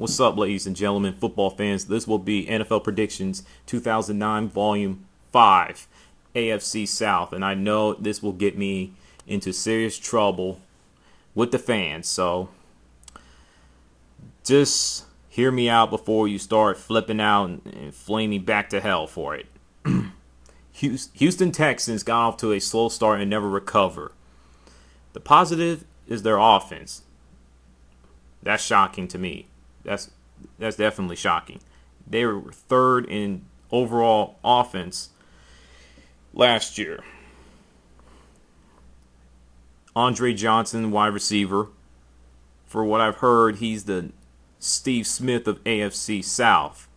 What's up, ladies and gentlemen, football fans? This will be NFL Predictions 2009 Volume 5, AFC South. And I know this will get me into serious trouble with the fans. So just hear me out before you start flipping out and flaming back to hell for it. Houston Texans got off to a slow start and never recover. The positive is their offense. That's shocking to me. That's definitely shocking. They were third in overall offense last year. Andre Johnson, wide receiver. For what I've heard, he's the Steve Smith of AFC South.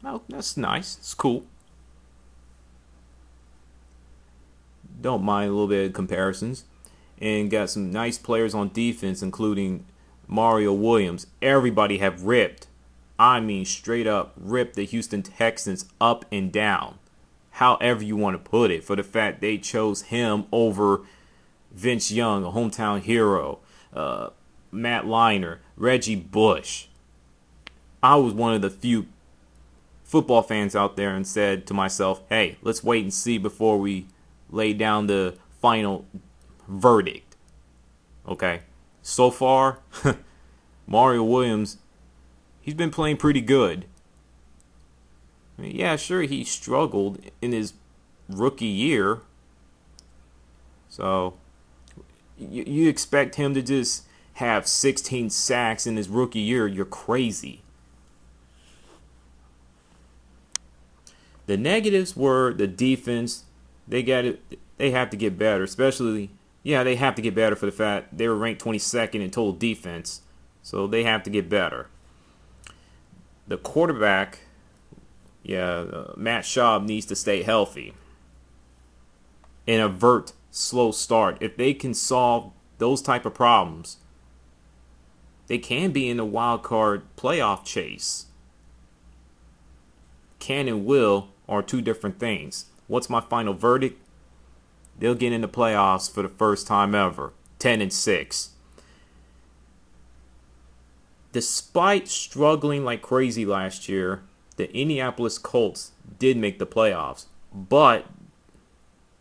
Oh, that's nice. It's cool. Don't mind a little bit of comparisons. And got some nice players on defense, including Mario Williams. Everybody have ripped, I mean straight up ripped the Houston Texans up and down. However you want to put it, for the fact they chose him over Vince Young, a hometown hero, Matt Leinart, Reggie Bush. I was one of the few football fans out there and said to myself, hey, let's wait and see before we lay down the final verdict. Okay. So far, Mario Williams, he's been playing pretty good. I mean, yeah, sure, he struggled in his rookie year. So, you expect him to just have 16 sacks in his rookie year? You're crazy. The negatives were the defense. They have to get better, especially. Yeah, they have to get better for the fact they were ranked 22nd in total defense. So they have to get better. The quarterback, Matt Schaub needs to stay healthy and avert slow start. If they can solve those type of problems, they can be in the wild card playoff chase. Can and will are two different things. What's my final verdict? They'll get in the playoffs for the first time ever. 10-6. Despite struggling like crazy last year, the Indianapolis Colts did make the playoffs. But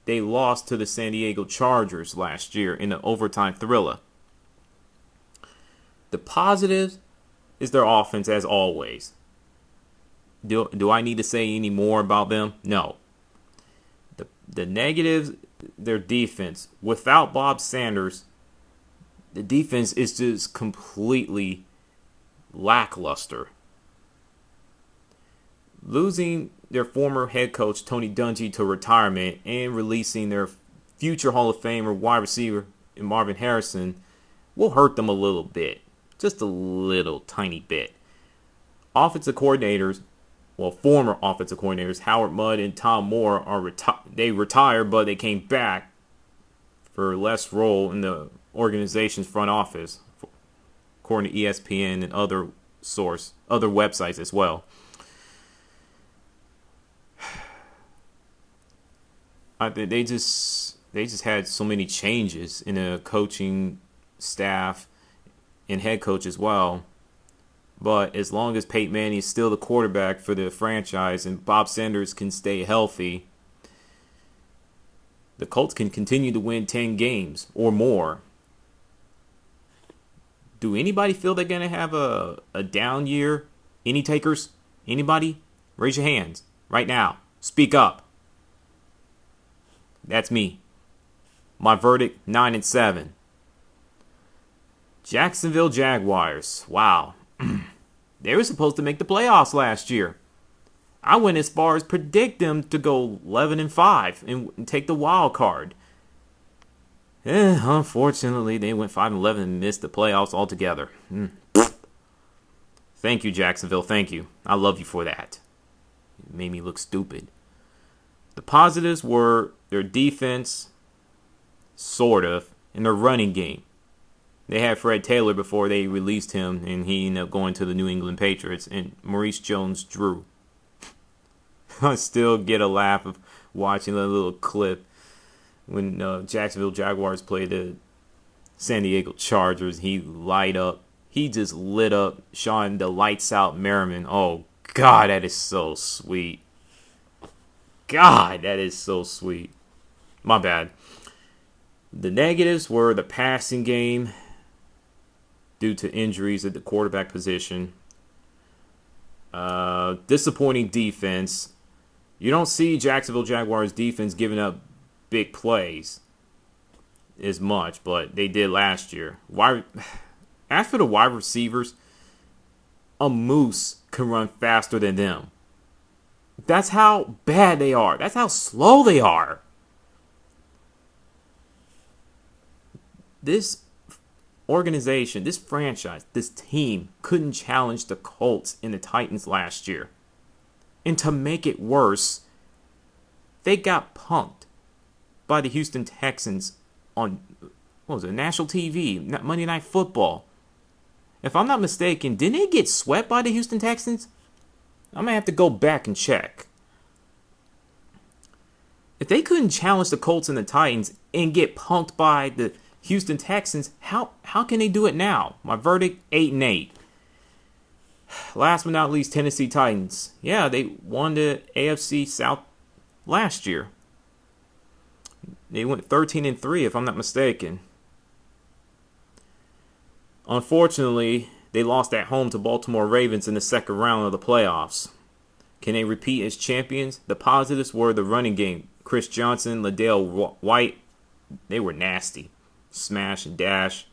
they lost to the San Diego Chargers last year in an overtime thriller. The positive is their offense, as always. Do I need to say any more about them? No. The negatives, their defense. Without Bob Sanders, the defense is just completely lackluster. Losing their former head coach, Tony Dungy, to retirement and releasing their future Hall of Famer wide receiver, Marvin Harrison, will hurt them a little bit. Just a little tiny bit. Offensive coordinators, former offensive coordinators, Howard Mudd and Tom Moore, they retired, but they came back for less role in the organization's front office, according to ESPN and other websites as well. I think they just had so many changes in the coaching staff and head coach as well. But as long as Peyton Manning is still the quarterback for the franchise and Bob Sanders can stay healthy, the Colts can continue to win 10 games or more. Do anybody feel they're going to have a down year? Any takers? Anybody? Raise your hands right now. Speak up. That's me. My verdict, 9-7. Jacksonville Jaguars. Wow. They were supposed to make the playoffs last year. I went as far as predict them to go 11-5 and take the wild card. Unfortunately, they went 5-11 and missed the playoffs altogether. Thank you, Jacksonville. Thank you. I love you for that. It made me look stupid. The positives were their defense, sort of, and their running game. They had Fred Taylor before they released him, and he ended up going to the New England Patriots, and Maurice Jones-Drew. I still get a laugh of watching a little clip when Jacksonville Jaguars played the San Diego Chargers. He lit up He just lit up Sean the Lights Out Merriman. Oh, God, that is so sweet. God, that is so sweet. My bad. The negatives were the passing game due to injuries at the quarterback position. Disappointing defense. You don't see Jacksonville Jaguars defense giving up big plays as much, but they did last year. As for the wide receivers, a moose can run faster than them. That's how bad they are. That's how slow they are. This organization, this franchise, this team couldn't challenge the Colts and the Titans last year. And to make it worse, they got punked by the Houston Texans on, national TV, Monday Night Football. If I'm not mistaken, didn't they get swept by the Houston Texans? I'm going to have to go back and check. If they couldn't challenge the Colts and the Titans and get punked by the Houston Texans, how can they do it now? My verdict, 8-8. Last but not least, Tennessee Titans. Yeah, they won the AFC South last year. They went 13-3, if I'm not mistaken. Unfortunately, they lost at home to Baltimore Ravens in the second round of the playoffs. Can they repeat as champions? The positives were the running game. Chris Johnson, Liddell White, they were nasty. Smash and dash.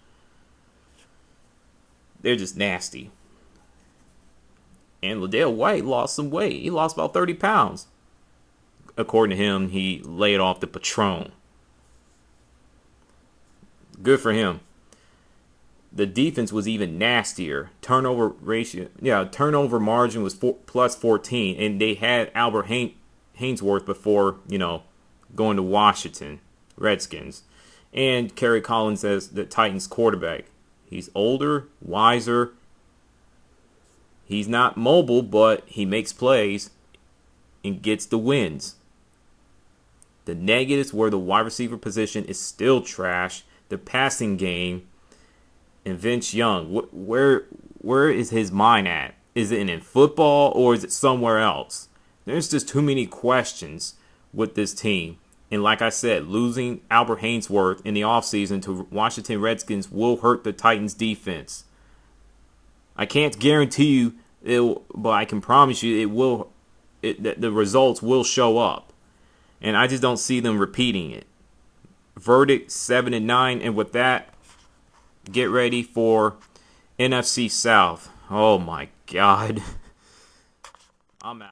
They're just nasty. And Liddell White lost some weight. He lost about 30 pounds. According to him, he laid off the Patron. Good for him. The defense was even nastier. Turnover margin was plus 14, and they had Albert Hainsworth before, going to Washington Redskins. And Kerry Collins as the Titans quarterback. He's older, wiser. He's not mobile, but he makes plays and gets the wins. The negatives were the wide receiver position is still trash. The passing game. And Vince Young, where is his mind at? Is it in football or is it somewhere else? There's just too many questions with this team. And like I said, losing Albert Hainsworth in the offseason to Washington Redskins will hurt the Titans defense. I can't guarantee you it, but I can promise you it will. The results will show up. And I just don't see them repeating it. Verdict 7-9, and with that, get ready for NFC South. Oh my God. I'm out.